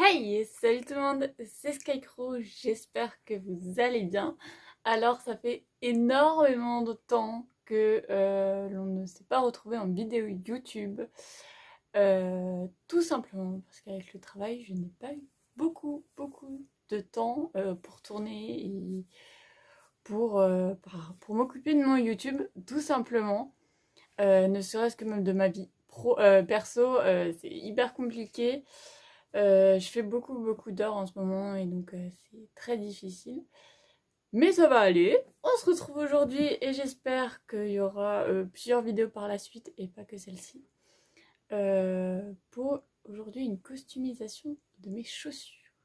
Hey, salut tout le monde, c'est Skycrow, j'espère que vous allez bien. Alors, ça fait énormément de temps que l'on ne s'est pas retrouvé en vidéo YouTube. Tout simplement parce qu'avec le travail, je n'ai pas eu beaucoup de temps pour tourner et pour m'occuper de mon YouTube, tout simplement. Ne serait-ce que même de ma vie perso, c'est hyper compliqué. Je fais beaucoup d'heures en ce moment et donc c'est très difficile. Mais ça va aller. On se retrouve aujourd'hui et j'espère qu'il y aura plusieurs vidéos par la suite et pas que celle-ci. Pour aujourd'hui une customisation de mes chaussures.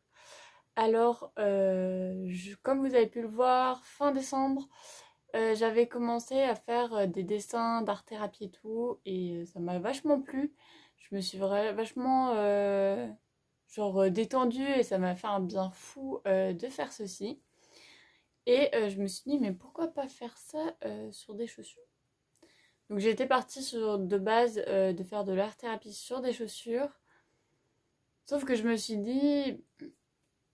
Alors, comme vous avez pu le voir, fin décembre, j'avais commencé à faire des dessins d'art-thérapie et tout et ça m'a vachement plu. Je me suis vachement détendue et ça m'a fait un bien fou de faire ceci. Et je me suis dit, mais pourquoi pas faire ça sur des chaussures? Donc j'étais partie de base de faire de l'art-thérapie sur des chaussures. Sauf que je me suis dit,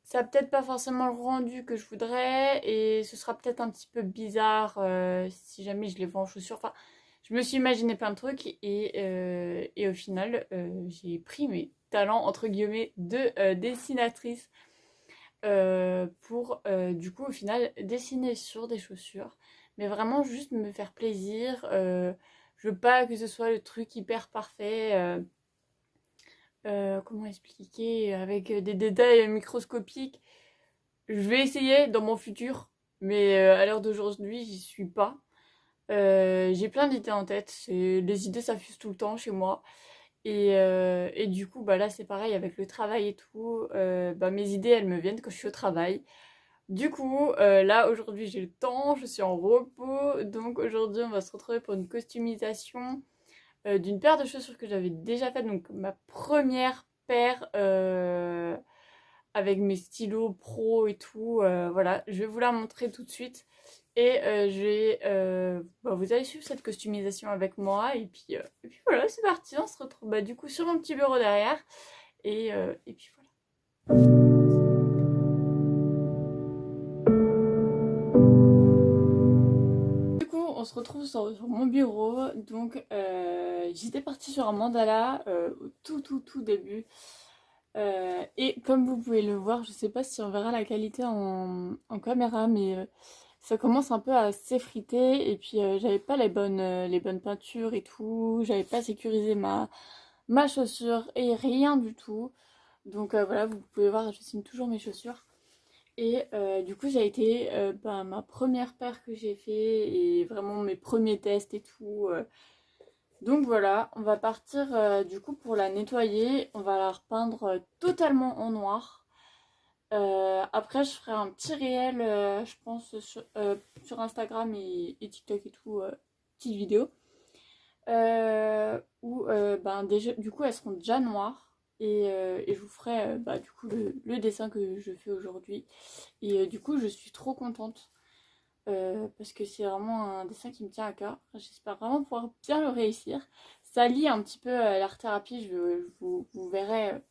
ça n'a peut-être pas forcément le rendu que je voudrais et ce sera peut-être un petit peu bizarre si jamais je les vends en chaussures. Enfin, je me suis imaginé plein de trucs et au final, j'ai pris mes talents, entre guillemets, de dessinatrice pour du coup au final dessiner sur des chaussures, mais vraiment juste me faire plaisir. Je veux pas que ce soit le truc hyper parfait. Comment expliquer avec des détails microscopiques. Je vais essayer dans mon futur, mais à l'heure d'aujourd'hui, j'y suis pas. J'ai plein d'idées en tête. Les idées s'affusent tout le temps chez moi. Et du coup, bah là, c'est pareil avec le travail et tout. Bah, mes idées, elles me viennent quand je suis au travail. Du coup, là, aujourd'hui, j'ai le temps, je suis en repos. Donc aujourd'hui, on va se retrouver pour une customisation d'une paire de chaussures que j'avais déjà faite. Donc ma première paire avec mes stylos pro et tout. Voilà, je vais vous la montrer tout de suite. Et vous allez suivre cette customisation avec moi. Et puis voilà, c'est parti. On se retrouve du coup sur mon petit bureau derrière. Et puis voilà. Du coup, on se retrouve sur mon bureau. Donc, j'étais partie sur un mandala au tout début. Et comme vous pouvez le voir, je sais pas si on verra la qualité en caméra, mais ça commence un peu à s'effriter. Et puis j'avais pas les bonnes peintures et tout, j'avais pas sécurisé ma chaussure et rien du tout. Donc voilà, vous pouvez voir, je signe toujours mes chaussures. Et du coup, ça a été ma première paire que j'ai fait et vraiment mes premiers tests et tout. Donc voilà, on va partir du coup pour la nettoyer. On va la repeindre totalement en noir. Après, je ferai un petit réel, je pense, sur Instagram et TikTok et tout, petite vidéo. Où déjà, du coup, elles seront déjà noires. Et je vous ferai du coup le dessin que je fais aujourd'hui. Et du coup, je suis trop contente. Parce que c'est vraiment un dessin qui me tient à cœur. J'espère vraiment pouvoir bien le réussir. Ça lie un petit peu l'art thérapie, vous verrez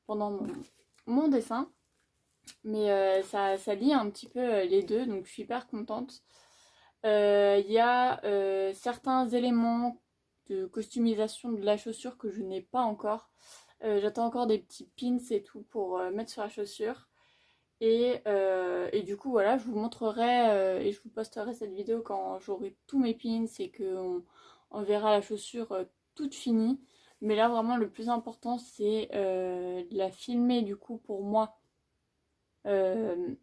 pendant mon dessin. Mais ça lie un petit peu les deux, donc je suis hyper contente. Il y a certains éléments de customisation de la chaussure que je n'ai pas encore. J'attends encore des petits pins et tout pour mettre sur la chaussure. Et du coup, voilà, je vous montrerai et je vous posterai cette vidéo quand j'aurai tous mes pins et on verra la chaussure toute finie. Mais là, vraiment, le plus important, c'est de la filmer du coup pour moi euh,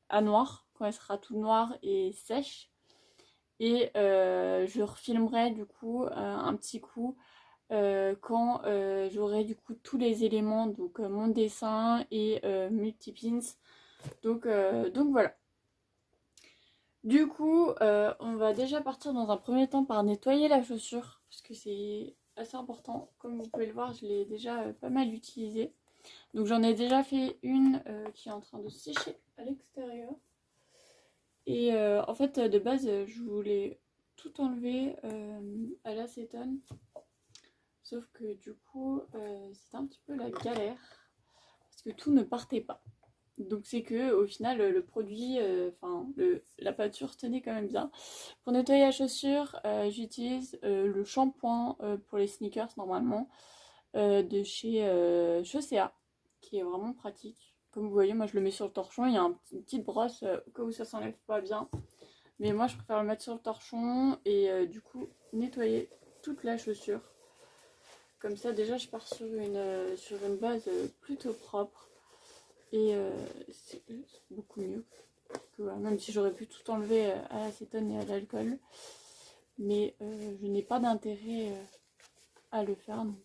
à noir, quand elle sera toute noire et sèche. Et je refilmerai du coup un petit coup quand j'aurai du coup tous les éléments, donc mon dessin et mes petits pins. Donc voilà. Du coup, on va déjà partir dans un premier temps par nettoyer la chaussure, parce que c'est assez important. Comme vous pouvez le voir, je l'ai déjà pas mal utilisée. Donc j'en ai déjà fait une qui est en train de sécher à l'extérieur. Et en fait, de base, je voulais tout enlever à l'acétone. Sauf que du coup, c'est un petit peu la galère. parce que tout ne partait pas. Donc c'est que au final le produit, la pâture tenait quand même bien. Pour nettoyer la chaussure, j'utilise le shampoing pour les sneakers normalement de chez Chaussea, qui est vraiment pratique. Comme vous voyez, moi je le mets sur le torchon, il y a une petite brosse au cas où ça s'enlève pas bien. Mais moi je préfère le mettre sur le torchon et du coup nettoyer toute la chaussure. Comme ça déjà je pars sur une base plutôt propre. Et c'est beaucoup mieux. Que, même si j'aurais pu tout enlever à l'acétone et à l'alcool. Mais je n'ai pas d'intérêt à le faire. Donc.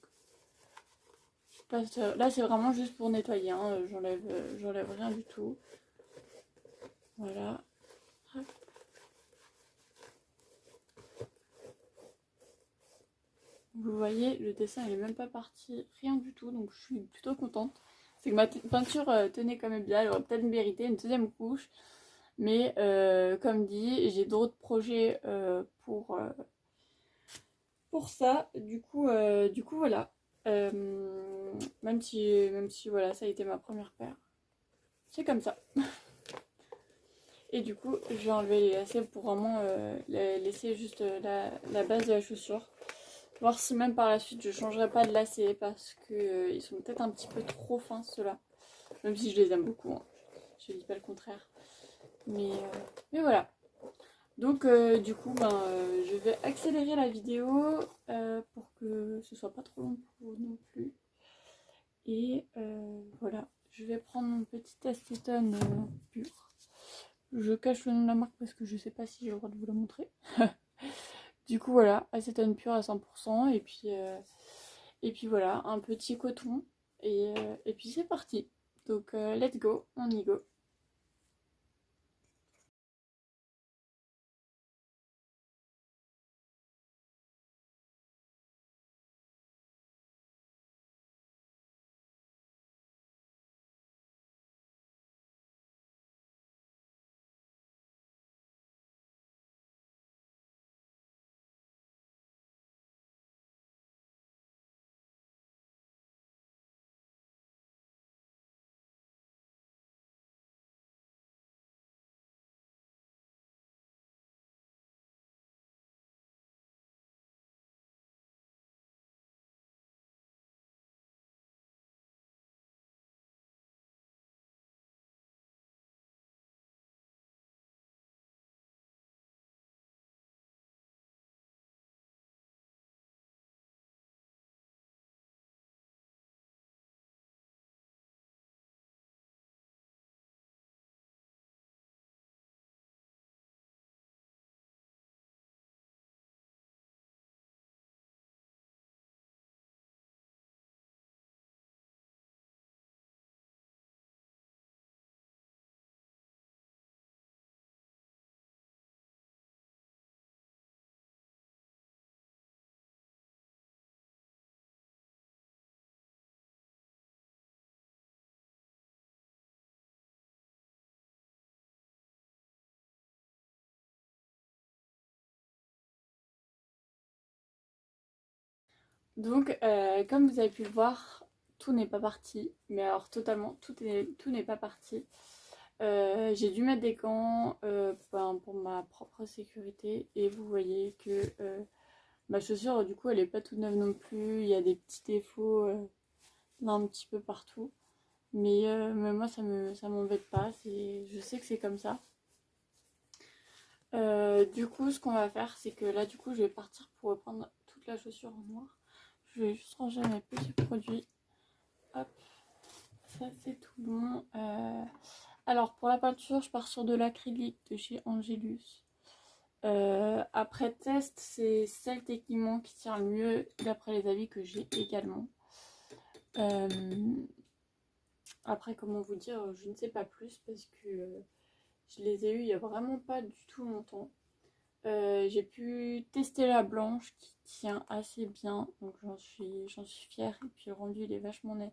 Là c'est vraiment juste pour nettoyer. Hein. J'enlève rien du tout. Voilà. Hop. Vous voyez, le dessin il est même pas parti. Rien du tout. Donc je suis plutôt contente. C'est que ma peinture tenait quand même bien. Elle aurait peut-être mérité une deuxième couche. Mais comme dit, j'ai d'autres projets pour ça. Du coup voilà. Même si voilà, ça a été ma première paire. C'est comme ça. Et du coup, je vais enlever les lacets pour vraiment laisser juste la base de la chaussure. Voir si même par la suite je changerai pas de lacets parce que ils sont peut-être un petit peu trop fins ceux-là. Même si je les aime beaucoup. Hein. Je dis pas le contraire. Mais voilà. Donc du coup je vais accélérer la vidéo pour que ce soit pas trop long pour vous non plus. Et voilà, je vais prendre mon petit acétone pur. Je cache le nom de la marque parce que je sais pas si j'ai le droit de vous la montrer. Du coup voilà, acétone pur à 100% et puis voilà, un petit coton et puis c'est parti. Donc let's go, on y go. Donc comme vous avez pu le voir, tout n'est pas parti. Mais alors totalement, tout n'est pas parti. J'ai dû mettre des gants pour ma propre sécurité et vous voyez que ma chaussure du coup elle est pas toute neuve non plus, il y a des petits défauts un petit peu partout mais moi ça m'embête pas, je sais que c'est comme ça. Du coup ce qu'on va faire c'est que là du coup je vais partir pour reprendre toute la chaussure en noir. Je vais juste ranger mes petits produits. Hop, ça c'est tout bon. Alors pour la peinture, je pars sur de l'acrylique de chez Angelus. Après test, c'est celle techniquement qui tient le mieux d'après les avis que j'ai également. Après, comment vous dire, je ne sais pas plus parce que je les ai eus il n'y a vraiment pas du tout longtemps. J'ai pu tester la blanche qui tient assez bien, donc j'en suis fière. Et puis le rendu il est vachement net.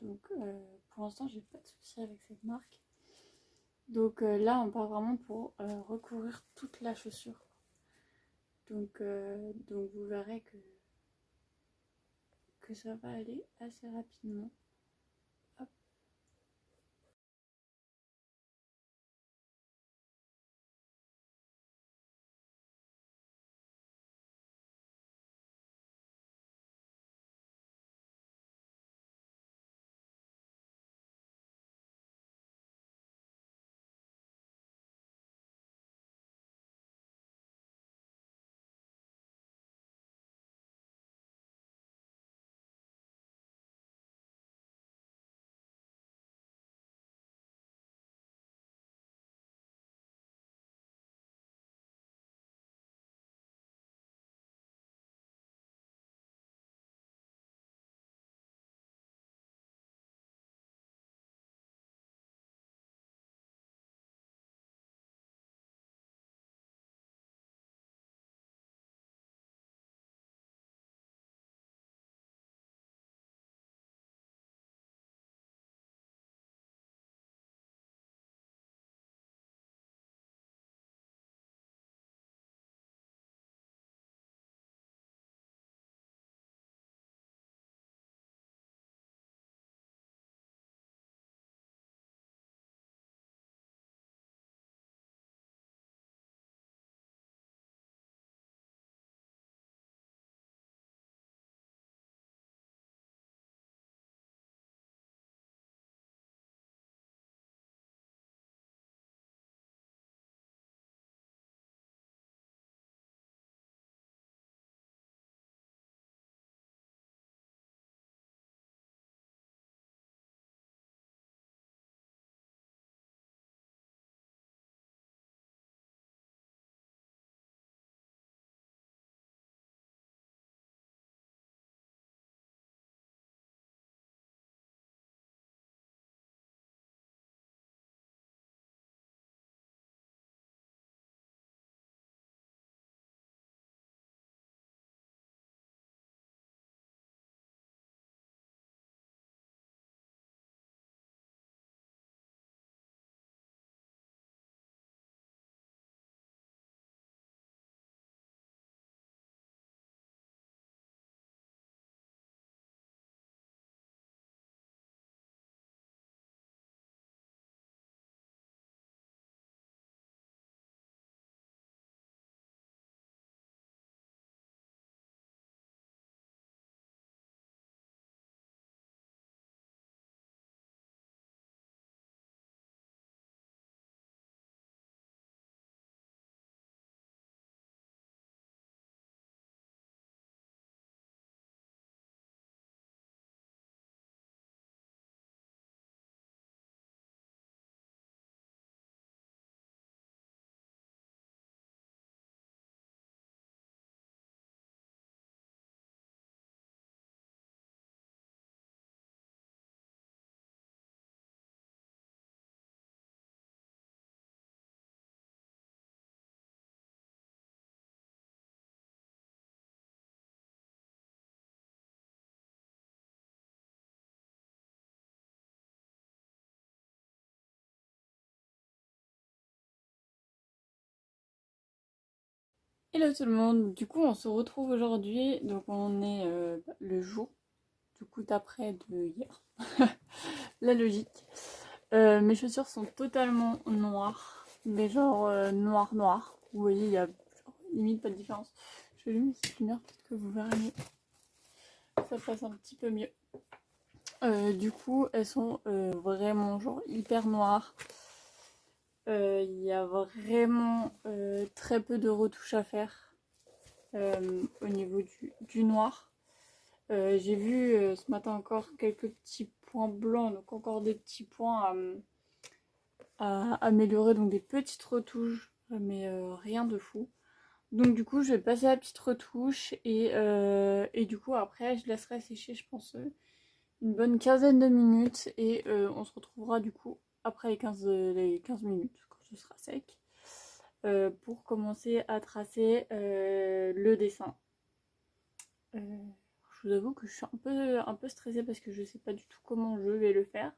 Donc pour l'instant, j'ai pas de soucis avec cette marque. Donc là, on part vraiment pour recouvrir toute la chaussure. Donc vous verrez que ça va aller assez rapidement. Hop. Hello tout le monde, du coup on se retrouve aujourd'hui, donc on est le jour, du coup d'après de hier, la logique. Mes chaussures sont totalement noires, mais genre noir noir, vous voyez il y a genre, limite pas de différence. Je vais allumer cette lumière, peut-être que vous verrez mieux, ça passe un petit peu mieux. Du coup elles sont vraiment genre hyper noires. Il y a vraiment très peu de retouches à faire. Au niveau du noir. J'ai vu ce matin encore quelques petits points blancs, donc encore des petits points à améliorer, donc des petites retouches, mais rien de fou. Donc du coup je vais passer à la petite retouche et du coup après je laisserai sécher je pense une bonne quinzaine de minutes et on se retrouvera du coup après les 15 minutes quand ce sera sec. Pour commencer à tracer le dessin. Je vous avoue que je suis un peu stressée parce que je sais pas du tout comment je vais le faire.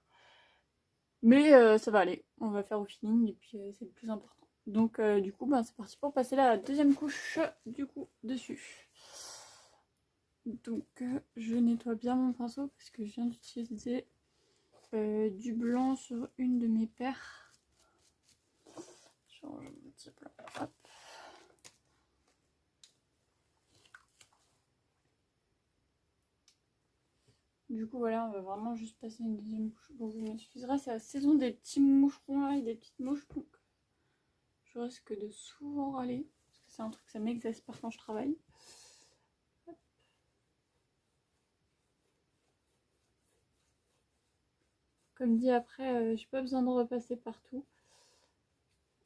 Mais ça va aller, on va faire au feeling et puis c'est le plus important. Donc du coup c'est parti pour passer la deuxième couche du coup dessus. Donc je nettoie bien mon pinceau parce que je viens d'utiliser du blanc sur une de mes paires. Je change mon petit blanc. Hop. Du coup voilà, on va vraiment juste passer une deuxième couche. Bon, vous m'excuserez, c'est la saison des petits moucherons là et des petites mouches, donc je risque de souvent râler, parce que c'est un truc que ça m'exaspère quand je travaille. Comme dit après, j'ai pas besoin de repasser partout,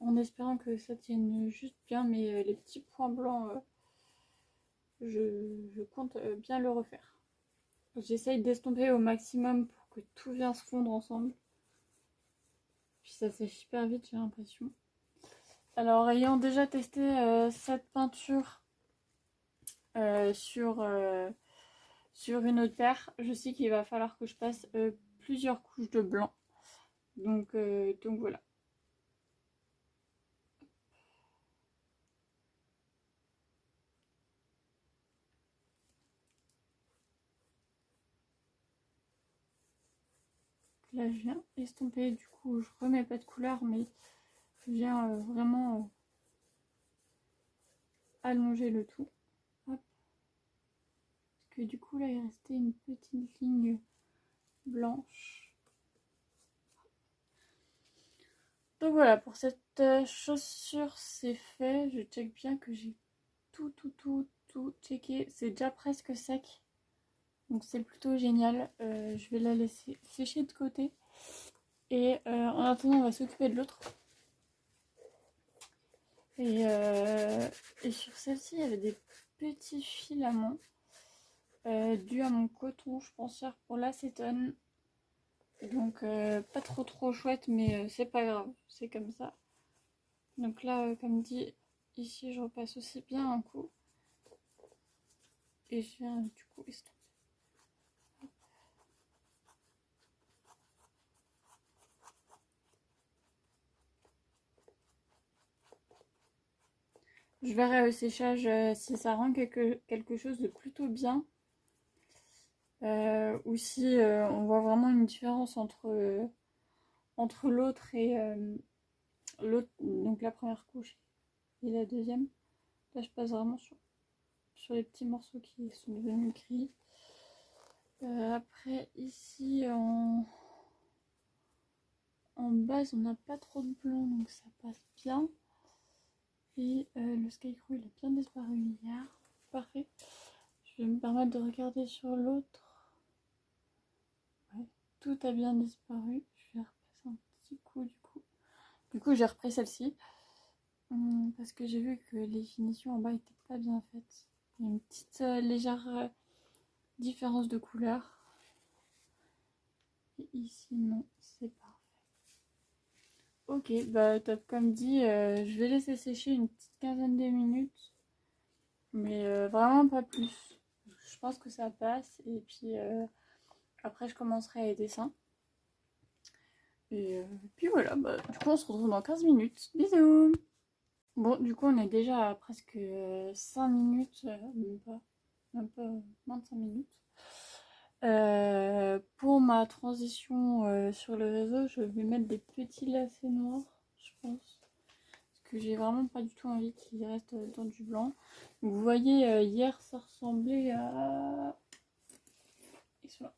en espérant que ça tienne juste bien, mais les petits points blancs, je compte bien le refaire. J'essaye d'estomper au maximum pour que tout vienne se fondre ensemble. Puis ça sèche hyper vite, j'ai l'impression. Alors, ayant déjà testé cette peinture sur une autre paire, je sais qu'il va falloir que je passe plusieurs couches de blanc. Donc voilà. Là, je viens estomper. Du coup, je remets pas de couleur, mais je viens vraiment allonger le tout. Hop. Parce que du coup, là, il restait une petite ligne blanche. Donc voilà, pour cette chaussure, c'est fait. Je check bien que j'ai tout checké. C'est déjà presque sec. Donc c'est plutôt génial. Je vais la laisser sécher de côté. Et en attendant, on va s'occuper de l'autre. Et sur celle-ci, il y avait des petits filaments dus à mon coton, je pense faire pour l'acétone. Donc pas trop chouette, mais c'est pas grave, c'est comme ça. Donc là, comme dit, ici je repasse aussi bien un coup. Et je viens du coup estomper. Je verrai au séchage si ça rend quelque chose de plutôt bien. Ou si on voit vraiment une différence entre l'autre et l'autre, donc la première couche et la deuxième. Là, je passe vraiment sur les petits morceaux qui sont devenus gris. Après, ici, en base, on n'a pas trop de blanc, donc ça passe bien. Et le Skycrew, il a bien disparu hier. Parfait. Je vais me permettre de regarder sur l'autre. Ouais, tout a bien disparu. Je vais repasser un petit coup du coup. Du coup, j'ai repris celle-ci. Parce que j'ai vu que les finitions en bas étaient pas bien faites. Il y a une petite légère différence de couleur. Et ici, non, c'est parfait. Ok, bah top, comme dit, je vais laisser sécher une petite quinzaine de minutes. Mais vraiment pas plus. Je pense que ça passe. Et puis après, je commencerai les dessins. Et puis voilà, bah, du coup, on se retrouve dans 15 minutes. Bisous! Bon, du coup, on est déjà à presque 5 minutes, même pas, moins de 5 minutes. Pour ma transition sur le réseau, je vais mettre des petits lacets noirs, je pense. Parce que j'ai vraiment pas du tout envie qu'ils restent dans du blanc. Donc, vous voyez, hier, ça ressemblait à... Ils sont là.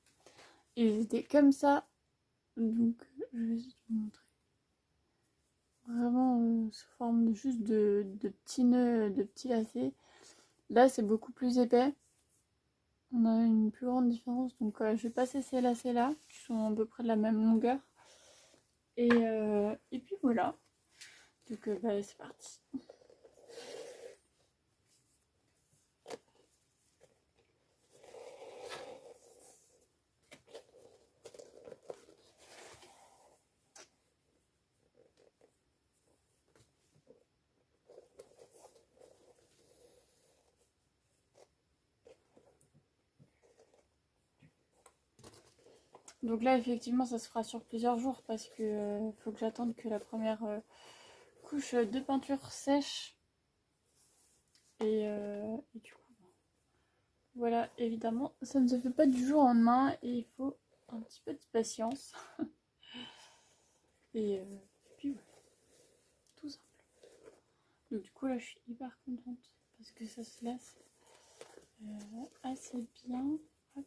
Ils étaient comme ça. Donc, je vais essayer de vous montrer. Vraiment sous forme juste de petits nœuds, de petits lacets. Là, c'est beaucoup plus épais. On a une plus grande différence. Donc, je vais passer ces lacets-là, qui sont à peu près de la même longueur. Et puis voilà. Donc, bah, c'est parti. Donc là, effectivement, ça se fera sur plusieurs jours parce que faut que j'attende que la première couche de peinture sèche. Et du coup, voilà, évidemment, ça ne se fait pas du jour au lendemain et il faut un petit peu de patience. Et puis voilà, tout simple. Donc du coup, là, je suis hyper contente parce que ça se lasse assez bien. Hop.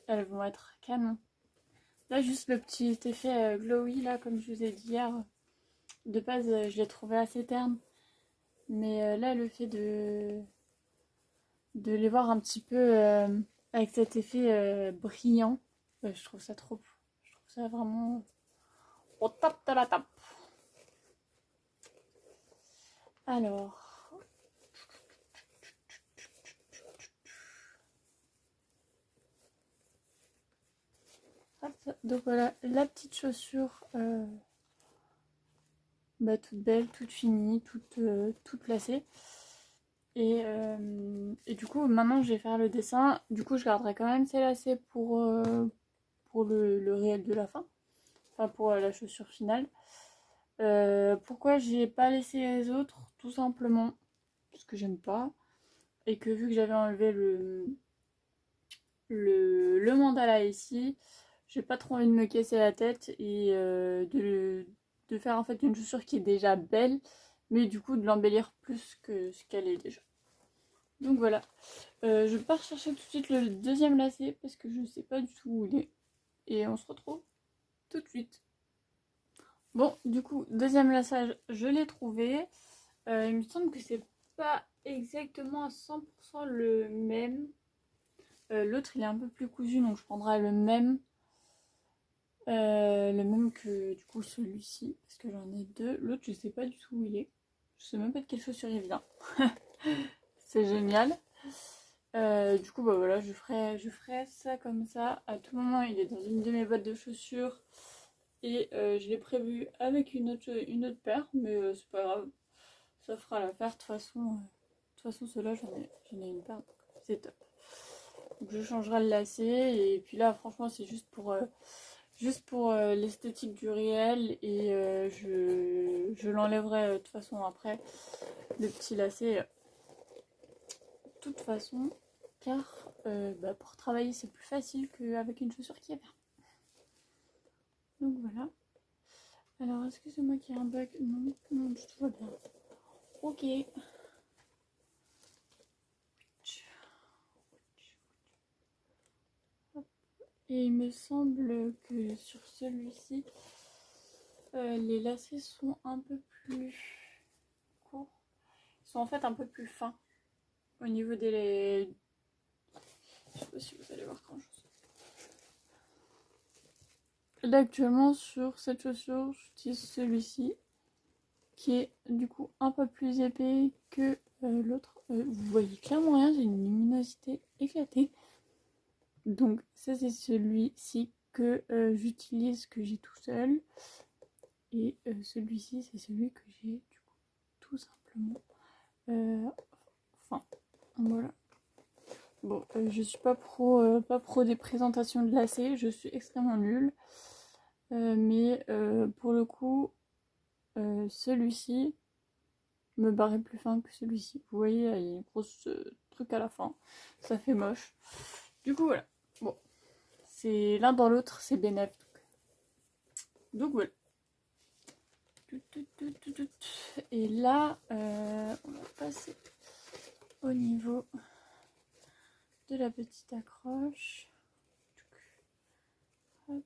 Elles vont être canon. Là, juste le petit effet glowy, là, comme je vous ai dit hier. De base, je l'ai trouvé assez terne. Mais là, le fait de les voir un petit peu avec cet effet brillant, je trouve ça trop beau. Je trouve ça vraiment au top de la tape. Alors... Hop, donc voilà, la petite chaussure bah, toute belle, toute finie, toute lacée. Et du coup, maintenant je vais faire le dessin. Du coup, je garderai quand même ces lacets pour le réel de la fin. Enfin, pour la chaussure finale. Pourquoi j'ai pas laissé les autres? Tout simplement parce que j'aime pas. Et que vu que j'avais enlevé le mandala ici, j'ai pas trop envie de me casser la tête et de faire en fait une chaussure qui est déjà belle, mais du coup de l'embellir plus que ce qu'elle est déjà. Donc voilà. Je pars chercher tout de suite le deuxième lacet parce que je sais pas du tout où il est. Et on se retrouve tout de suite. Bon, du coup, deuxième laçage, je l'ai trouvé. Il me semble que c'est pas exactement à 100% le même. L'autre, il est un peu plus cousu, donc je prendrai le même. Le même que du coup celui-ci, parce que j'en ai deux. L'autre, je sais pas du tout où il est. Je sais même pas de quelle chaussure il vient. C'est génial. Du coup, bah voilà, je ferai ça comme ça. À tout moment, il est dans une de mes boîtes de chaussures. Et je l'ai prévu avec une autre paire, mais c'est pas grave. Ça fera l'affaire. De toute façon ceux-là, j'en ai une paire, donc c'est top. Donc je changerai le lacet. Et puis là, franchement, c'est juste pour l'esthétique du réel. Et je l'enlèverai de toute façon après, le petit lacet. De toute façon, car bah, pour travailler, c'est plus facile qu'avec une chaussure qui est verte. Donc voilà. Alors, est-ce que c'est moi qui ai un bug? Non, non, tout va bien. Ok. Et il me semble que sur celui-ci, les lacets sont un peu plus courts. Ils sont en fait un peu plus fins au niveau des... Je sais pas si vous allez voir grand chose. Là, actuellement, sur cette chaussure, j'utilise celui-ci, qui est du coup un peu plus épais que l'autre. Vous voyez clairement rien, j'ai une luminosité éclatée. Donc ça c'est celui-ci que j'utilise, que j'ai tout seul. Et celui-ci c'est celui que j'ai du coup tout simplement. Enfin voilà. Bon, je suis pas pro des présentations de lacets, je suis extrêmement nulle. Mais pour le coup, celui-ci me paraît plus fin que celui-ci. Vous voyez, il y a une grosse truc à la fin. Ça fait moche. Du coup, voilà. Bon, c'est l'un dans l'autre, c'est bénéf. Donc voilà. Et là, on va passer au niveau de la petite accroche. Hop.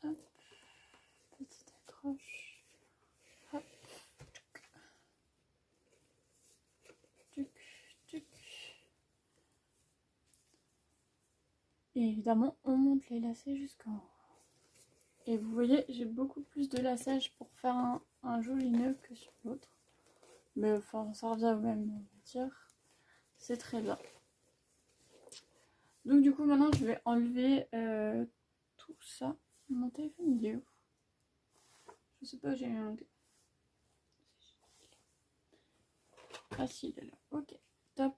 Hop. Petite accroche. Hop. Tuc, tuc. Et évidemment, on monte les lacets jusqu'en haut. Et vous voyez, j'ai beaucoup plus de laçage pour faire un joli nœud que sur l'autre. Mais enfin, ça revient au même, on va dire. C'est très bien. Donc du coup, maintenant, je vais enlever tout ça. Mon téléphone, il est où? Je sais pas où j'ai mis mon téléphone. Ah si, il est là. Ok, top.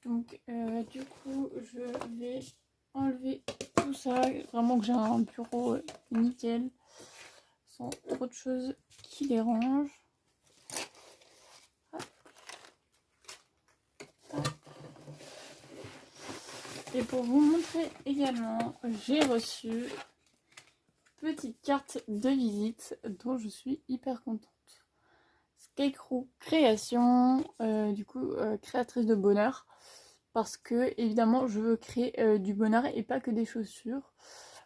Donc du coup, je vais enlever tout ça. Vraiment que j'ai un bureau nickel. Sans trop de choses qui dérangent. Hop. Hop. Et pour vous montrer également, j'ai reçu une petite carte de visite dont je suis hyper contente. Skycrew Création, du coup créatrice de bonheur, parce que évidemment je veux créer du bonheur et pas que des chaussures.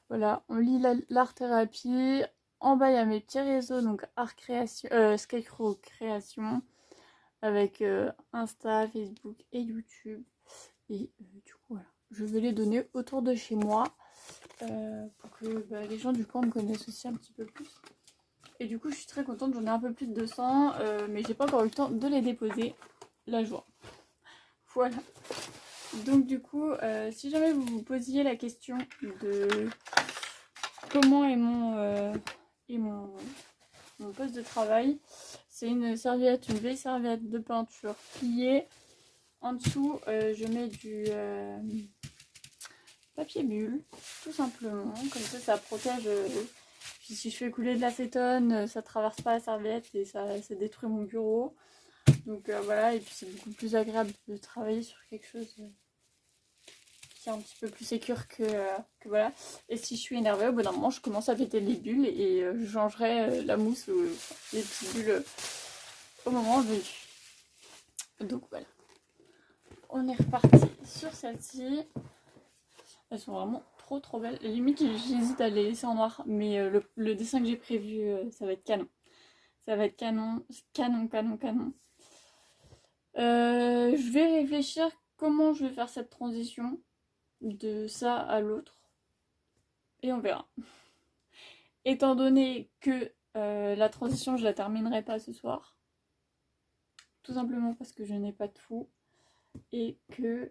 Voilà, on lit l'art thérapie. En bas il y a mes petits réseaux, donc art création, Skycrew Création, avec Insta, Facebook et YouTube. Et du coup voilà, je vais les donner autour de chez moi pour que les gens du camp me connaissent aussi un petit peu plus. Et du coup je suis très contente, j'en ai un peu plus de 200, mais j'ai pas encore eu le temps de les déposer. La joie. Voilà. Donc du coup, si jamais vous vous posiez la question de comment est mon poste de travail, c'est une serviette, une vieille serviette de peinture pliée. En dessous, je mets du papier bulle, tout simplement. Comme ça protège. Puis si je fais couler de l'acétone, ça traverse pas la serviette et ça détruit mon bureau. Donc voilà, et puis c'est beaucoup plus agréable de travailler sur quelque chose qui est un petit peu plus sécure que voilà. Et si je suis énervée, au bout d'un moment, je commence à péter les bulles et je changerai la mousse ou les petites bulles au moment venu. Donc voilà. On est reparti sur celle-ci. Elles sont vraiment trop belles. Limite, j'hésite à les laisser en noir, mais le dessin que j'ai prévu, ça va être canon. Ça va être canon. Je vais réfléchir comment je vais faire cette transition de ça à l'autre. Et on verra. Étant donné que la transition, je la terminerai pas ce soir. Tout simplement parce que je n'ai pas de fou. Et que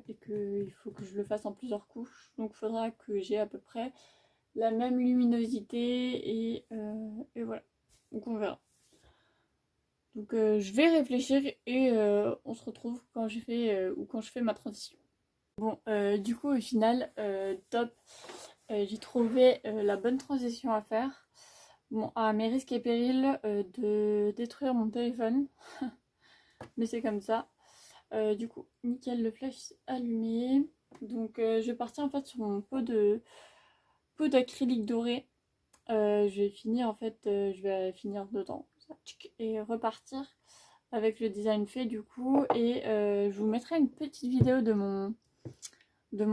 il faut que je le fasse en plusieurs couches. Donc il faudra que j'ai à peu près la même luminosité et voilà. Donc on verra. Donc je vais réfléchir et on se retrouve quand j'ai fait quand je fais ma transition. Bon, du coup au final, top. J'ai trouvé la bonne transition à faire. Bon, à mes risques et périls de détruire mon téléphone. Mais c'est comme ça. Du coup, nickel, le flash allumé. Donc je vais partir en fait sur mon pot d'acrylique doré. Je vais finir en fait, je vais finir dedans et repartir avec le design fait du coup. Et je vous mettrai une petite vidéo de mon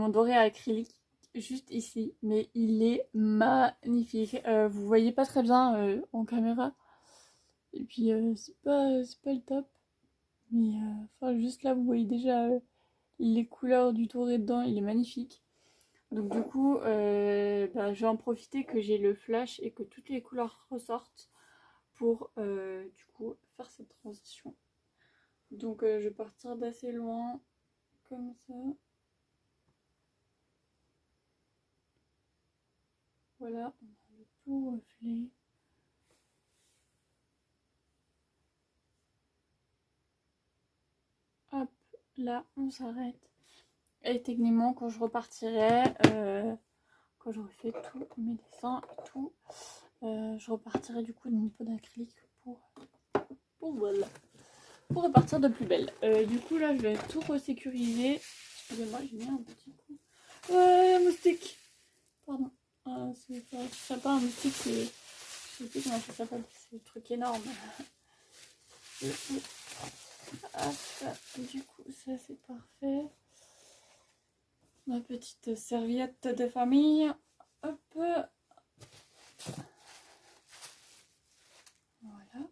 doré à acrylique juste ici. Mais il est magnifique. Vous voyez pas très bien en caméra. Et puis c'est pas le top. Mais enfin juste là vous voyez déjà les couleurs du doré dedans, il est magnifique. Donc du coup je vais en profiter que j'ai le flash et que toutes les couleurs ressortent pour du coup faire cette transition. Donc je vais partir d'assez loin comme ça. Voilà, on a le tout reflet. là on s'arrête. Et techniquement quand je repartirai, quand j'aurai fait tous mes dessins et tout, je repartirai du coup de mon pot d'acrylique voilà, pour repartir de plus belle. Du coup là je vais tout resécuriser. Excusez-moi, j'ai mis un petit coup. Un moustique. Pardon. C'est pas un moustique, c'est... Je sais plus comment ça s'appelle. C'est le truc énorme. Du coup ça c'est parfait. Ma petite serviette de famille. Hop. Voilà.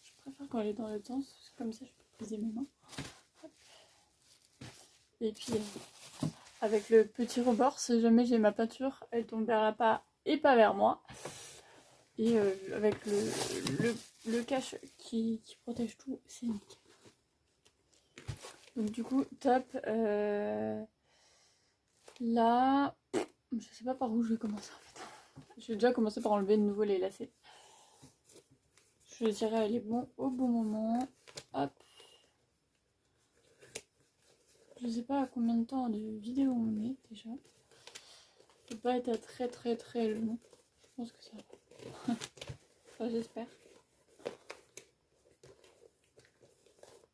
Je préfère quand elle est dans l'autre sens. Comme ça je peux poser mes mains. Hop. Et puis avec le petit rebord, si jamais j'ai ma peinture, elle tombe vers la pas et pas vers moi. Et avec le cache qui protège tout, c'est nickel. Donc du coup, top. Là, je sais pas par où je vais commencer en fait. Je vais déjà commencer par enlever de nouveau les lacets. Je dirais elle est bon au bon moment. Hop. Je sais pas à combien de temps de vidéo on est déjà. Ça peut pas être à très long. Je pense que ça va. Enfin, j'espère.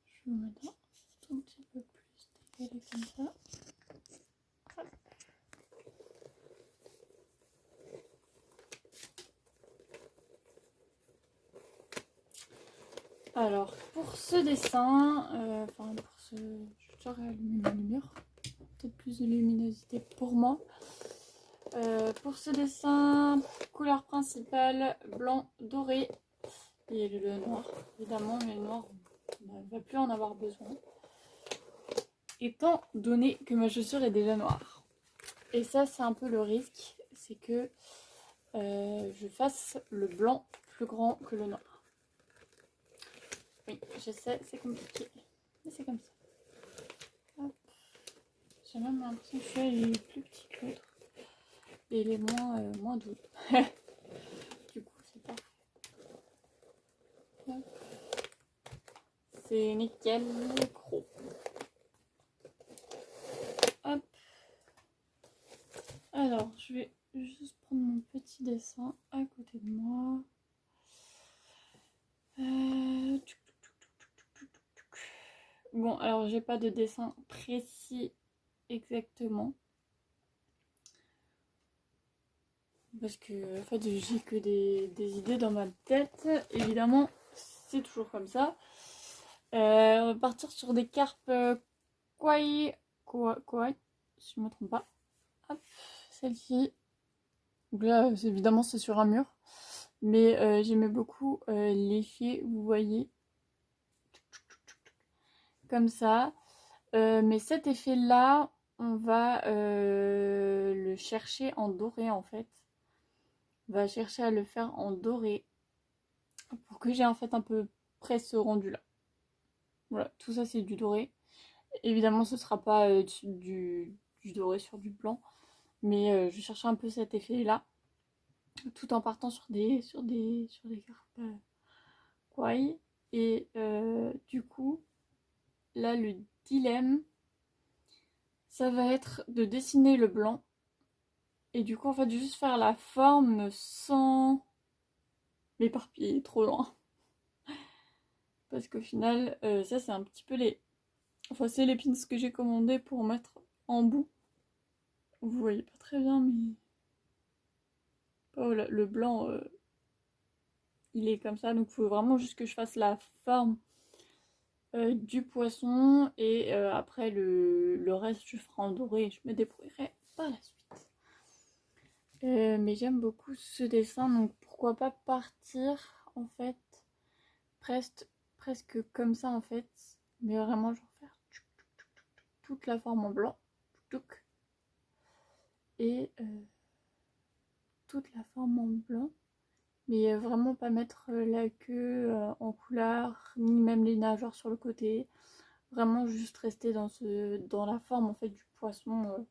Je vais mettre un tout petit peu plus décalé comme ça. Hop. Alors, pour ce dessin, enfin pour ce... Je vais rallumer ma lumière. Peut-être plus de luminosité pour moi. Pour ce dessin, couleur principale, blanc, doré et le noir. Évidemment, mais le noir, on ne va plus en avoir besoin. Étant donné que ma chaussure est déjà noire. Et ça, c'est un peu le risque, c'est que je fasse le blanc plus grand que le noir. Oui, je sais, c'est compliqué, mais c'est comme ça. J'ai même l'impression que celui-là est plus petit que l'autre. Et il est moins doux. Du coup, c'est parfait. C'est nickel, gros. Hop. Alors, je vais juste prendre mon petit dessin à côté de moi. Bon, alors j'ai pas de dessin précis exactement. Parce que en fait j'ai que des idées dans ma tête. Évidemment, c'est toujours comme ça. On va partir sur des carpes kawaii, si je ne me trompe pas. Hop, celle-ci. Donc là, évidemment, c'est sur un mur. Mais j'aimais beaucoup l'effet, vous voyez. Comme ça. Mais cet effet-là, on va le chercher en doré en fait. On va chercher à le faire en doré. Pour que j'ai en fait un peu près ce rendu là. Voilà, tout ça c'est du doré. Évidemment ce sera pas du doré sur du blanc. Mais je cherchais un peu cet effet là. Tout en partant sur des cartes kawaii. Et du coup, là le dilemme, ça va être de dessiner le blanc. Et du coup en fait juste faire la forme sans m'éparpiller trop loin. Parce qu'au final, ça c'est un petit peu les... Enfin c'est les pins que j'ai commandés pour mettre en bout. Vous voyez pas très bien mais... Oh, le blanc, il est comme ça. Donc il faut vraiment juste que je fasse la forme du poisson. Et après le reste je ferai en doré et je me débrouillerai par la suite. Mais j'aime beaucoup ce dessin. Donc pourquoi pas partir en fait presque comme ça en fait. Mais vraiment je vais faire toute la forme en blanc. Et toute la forme en blanc. Mais vraiment pas mettre la queue en couleur, ni même les nageoires sur le côté. Vraiment juste rester dans la forme en fait du poisson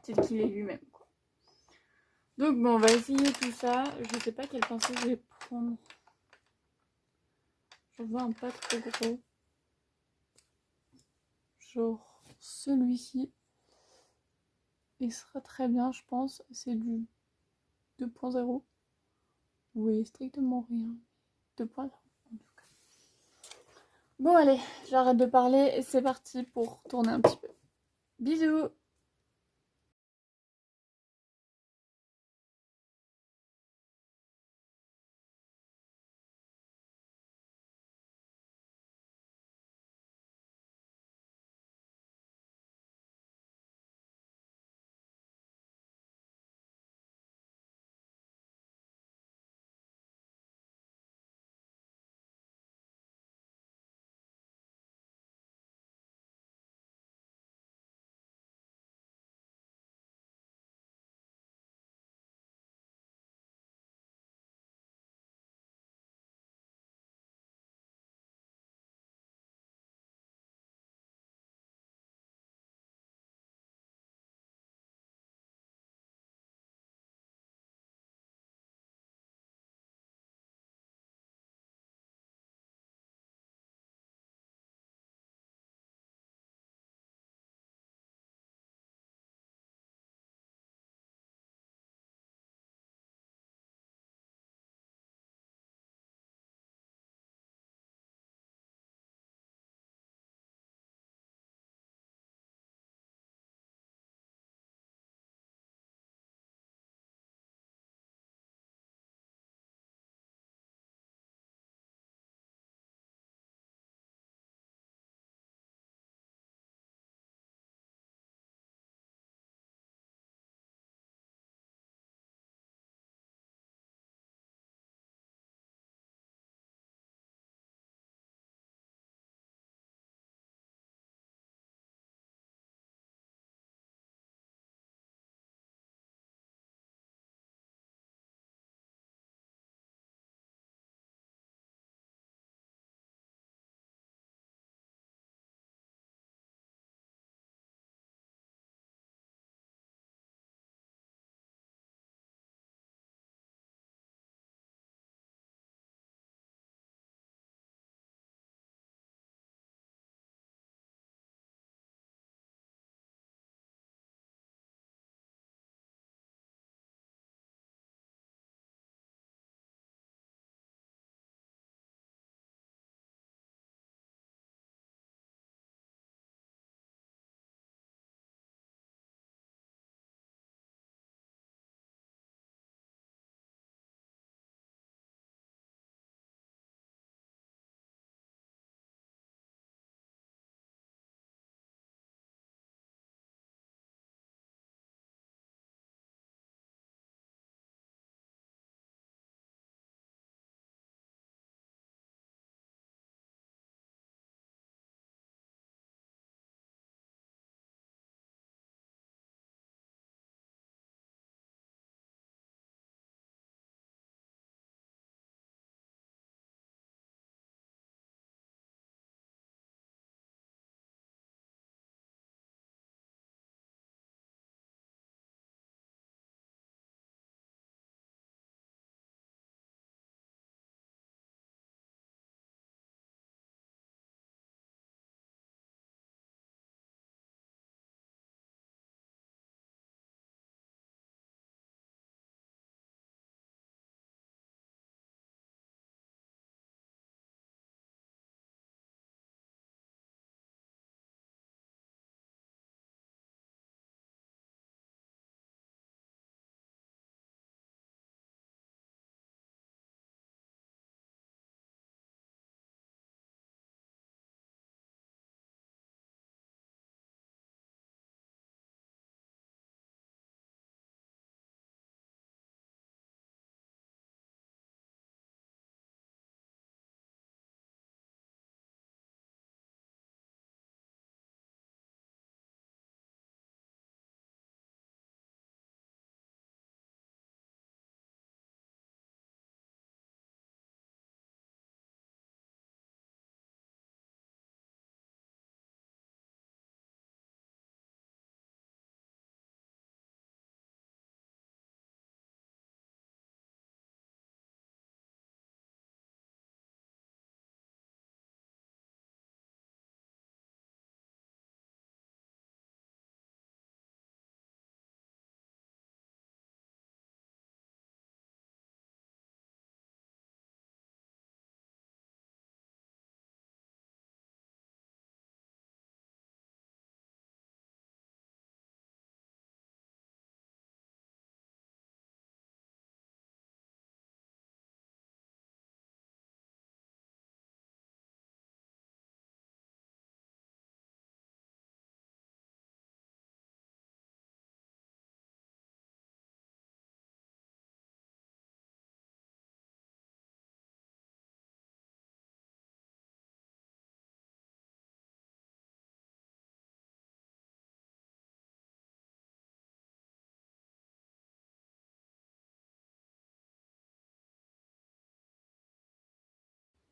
tel qu'il est lui-même. Donc bon, on va essayer tout ça. Je sais pas quel pinceau je vais prendre. J'en veux un pas trop gros. genre celui-ci. Il sera très bien, je pense. C'est du 2.0. Vous voyez strictement rien. 2.0 en tout cas. Bon allez, j'arrête de parler et c'est parti pour tourner un petit peu. Bisous!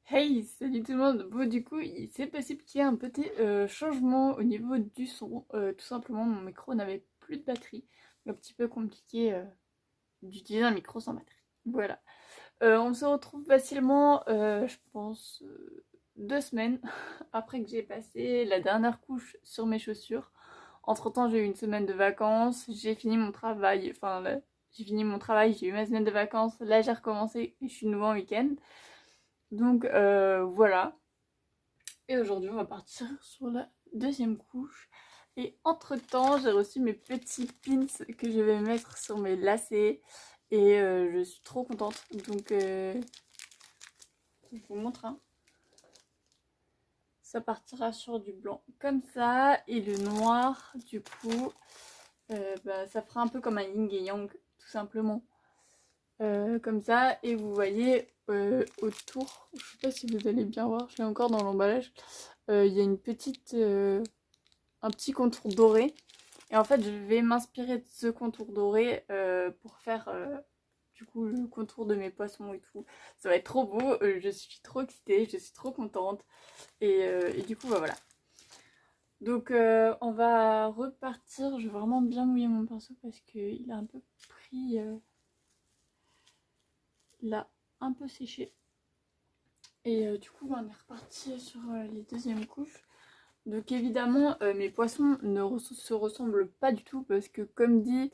Hey, salut tout le monde. Bon, du coup, c'est possible qu'il y ait un petit changement au niveau du son. Tout simplement, mon micro n'avait plus de batterie. Un petit peu compliqué d'utiliser un micro sans batterie. Voilà. On se retrouve facilement, je pense, 2 semaines après que j'ai passé la dernière couche sur mes chaussures. Entre-temps, j'ai eu une semaine de vacances. J'ai fini mon travail. Enfin, là, j'ai fini mon travail. J'ai eu ma semaine de vacances. Là, j'ai recommencé et je suis de nouveau en week-end. Donc voilà. Et aujourd'hui, on va partir sur la deuxième couche. Et entre-temps, j'ai reçu mes petits pins que je vais mettre sur mes lacets. Et je suis trop contente. Donc je vous montre. Hein. Ça partira sur du blanc comme ça. Et le noir, du coup, bah, ça fera un peu comme un yin et yang, tout simplement. Comme ça, et vous voyez autour, je sais pas si vous allez bien voir, je l'ai encore dans l'emballage, il y a une petite, un petit contour doré, et en fait je vais m'inspirer de ce contour doré pour faire du coup le contour de mes poissons et tout. Ça va être trop beau, je suis trop excitée, je suis trop contente, et du coup bah, voilà. Donc on va repartir, je vais vraiment bien mouiller mon pinceau parce qu'il a un peu pris... là un peu séché et du coup on est reparti sur les deuxièmes couches. Donc évidemment mes poissons ne se ressemblent pas du tout parce que comme dit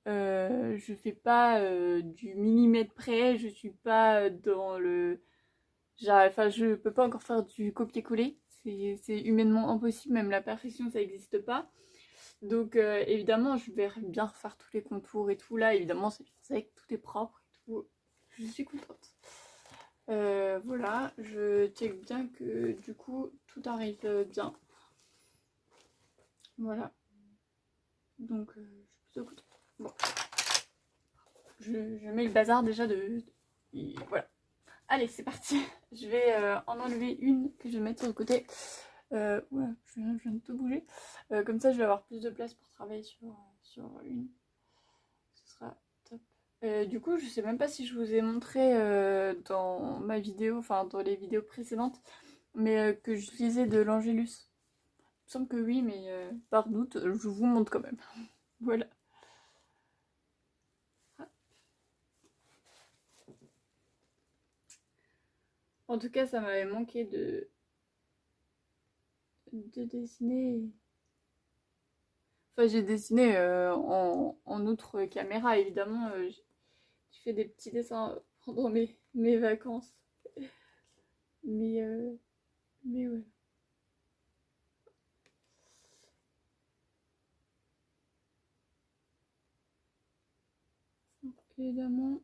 je fais pas du millimètre près, je suis pas dans le... Enfin je peux pas encore faire du copier-coller, c'est humainement impossible, même la perfection ça n'existe pas. Donc évidemment je vais bien refaire tous les contours et tout, là évidemment c'est sec, tout est propre et tout, je suis contente. Voilà, je check bien que du coup tout arrive bien. Voilà, donc je suis plutôt contente. Bon, je mets le bazar déjà et voilà. Allez, c'est parti. Je vais en enlever une que je vais mettre sur le côté. Ouais, je viens de tout bouger. Comme ça, je vais avoir plus de place pour travailler sur une. Ce sera top. Du coup, je sais même pas si je vous ai montré dans ma vidéo, enfin dans les vidéos précédentes, mais que j'utilisais de l'Angélus. Il me semble que oui, mais par doute, je vous montre quand même. Voilà. En tout cas, ça m'avait manqué de dessiner. Enfin, j'ai dessiné en outre caméra, évidemment. J'ai fait des petits dessins pendant mes vacances. Mais, mais ouais. Évidemment.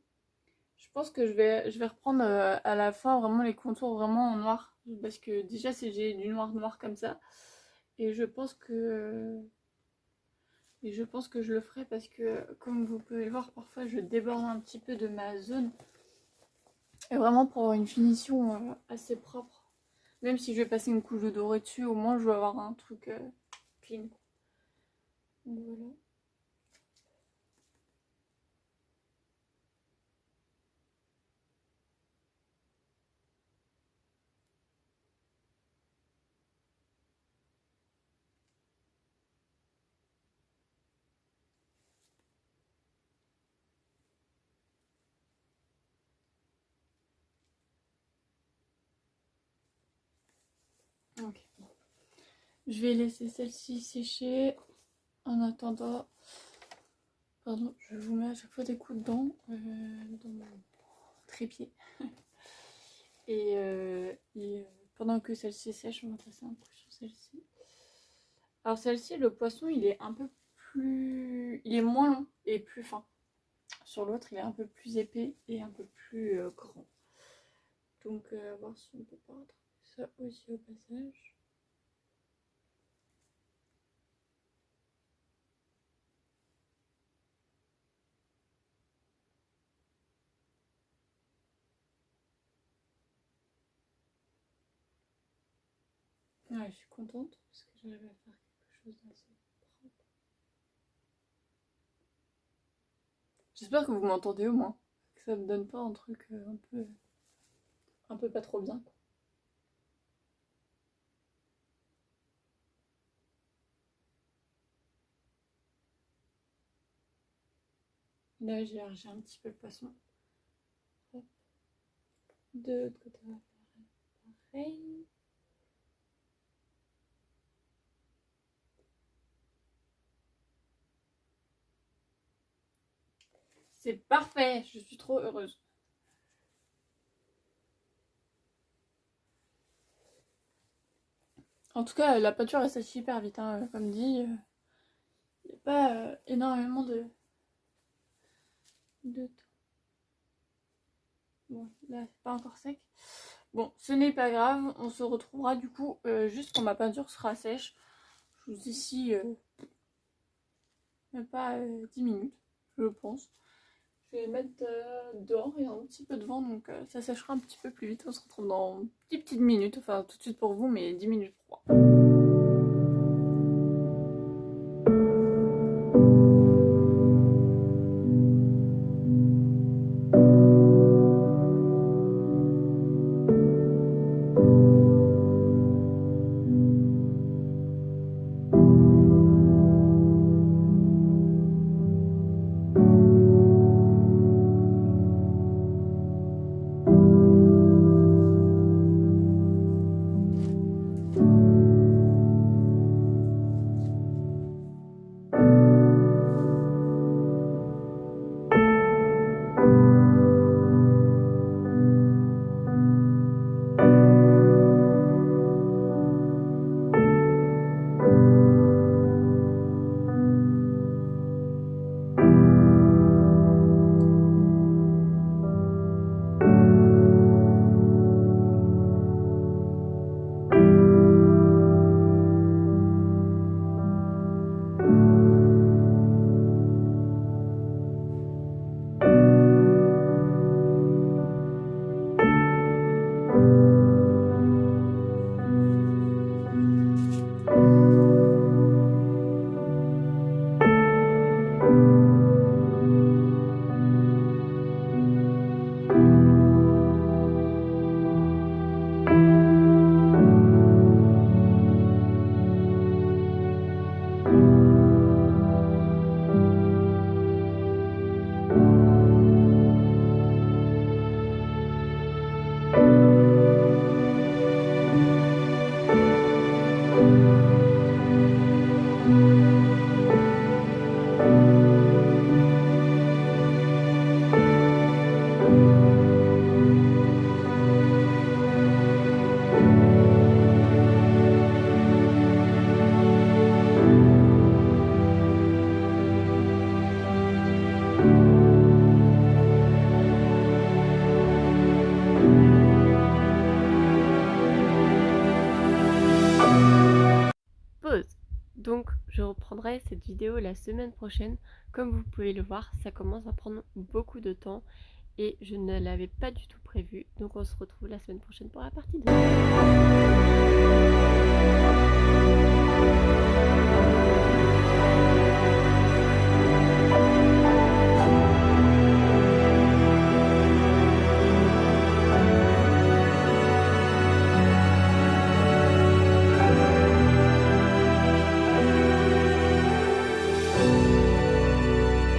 Je pense que je vais reprendre à la fin vraiment les contours vraiment en noir. Parce que déjà, j'ai du noir noir comme ça. Et je pense que je le ferai parce que, comme vous pouvez le voir, parfois je déborde un petit peu de ma zone. Et vraiment pour avoir une finition assez propre. Même si je vais passer une couche de doré dessus, au moins je vais avoir un truc clean. Donc voilà. Ok. Je vais laisser celle-ci sécher en attendant. Pardon, je vous mets à chaque fois des coups de dents dans mon trépied. Et pendant que celle-ci sèche, on va passer un coup sur celle-ci. Alors celle-ci, le poisson, il est un peu plus... Il est moins long et plus fin. Sur l'autre, il est un peu plus épais et un peu plus grand. Donc, à voir si on peut pas rattraper ça aussi au passage. Ouais, je suis contente parce que j'arrive à faire quelque chose d'assez propre. J'espère que vous m'entendez au moins. Que ça me donne pas un truc un peu pas trop bien. Là, j'ai élargi un petit peu le poisson. Hop. De l'autre côté, on va faire pareil. C'est parfait, je suis trop heureuse. En tout cas, la pâture elle sèche hyper vite, hein, comme dit. Il n'y a pas énormément de temps. Bon, là, c'est pas encore sec. Bon, ce n'est pas grave. On se retrouvera du coup juste quand ma peinture sera sèche. Je vous dis ici, même pas 10 minutes, je pense. Je vais mettre dehors, il y a un petit peu de vent, donc ça sèchera un petit peu plus vite. On se retrouve dans 10 petites minutes, enfin tout de suite pour vous, mais 10 minutes pour moi. Donc je reprendrai cette vidéo la semaine prochaine. Comme vous pouvez le voir, ça commence à prendre beaucoup de temps et je ne l'avais pas du tout prévu. Donc on se retrouve la semaine prochaine pour la partie 2.